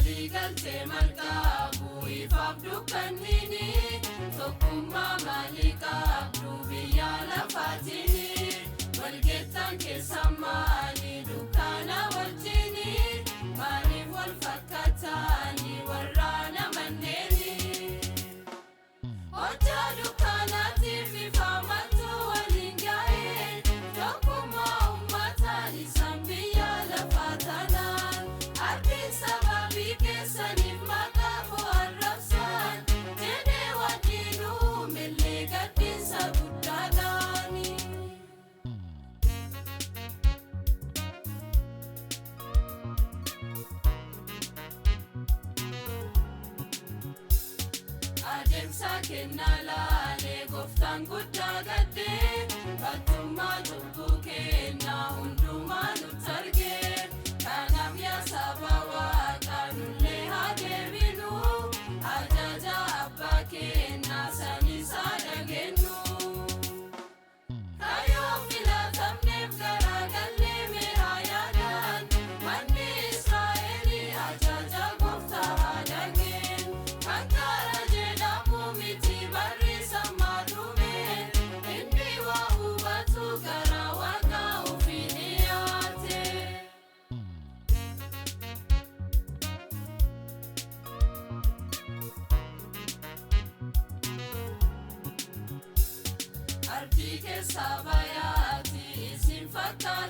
Waligalte malkabu ifabdu kanini Tokkummaa malikaabdu biyya lafatini Walgeettan keessa maali dukkaana wajjini Maaliif wal fakkaatani warraana manneeni Hojjaa dukkaanaatiif ifaamatu waliin ga'e Tokkummaa uummataan isaan biyya lafatanaan Ardiin sababii keessaniif maqaa koo arrabsan Jedhee wajjinuu millee gadhiisa guddaadhaani Adeemsa kennaa laalee gooftaan guddaa gaddee Battummaa lubbuu kennaa hundumaa nutti argee Kanaaf yaa saba Waaqaa nullee haa deebinu Ajaja abbaa kennaa saniisaa dhageenyu Kayyoo filatamneef garaagallee mee haa yaadan Manni Israa'elii ajaja gooftaa haa dhageen Kan karaa jedhamu miti barreessa maalume Inni waa hubatu garaa Waaqaa ofii dhiyaate Ardii keessa bayaati isin fakkaata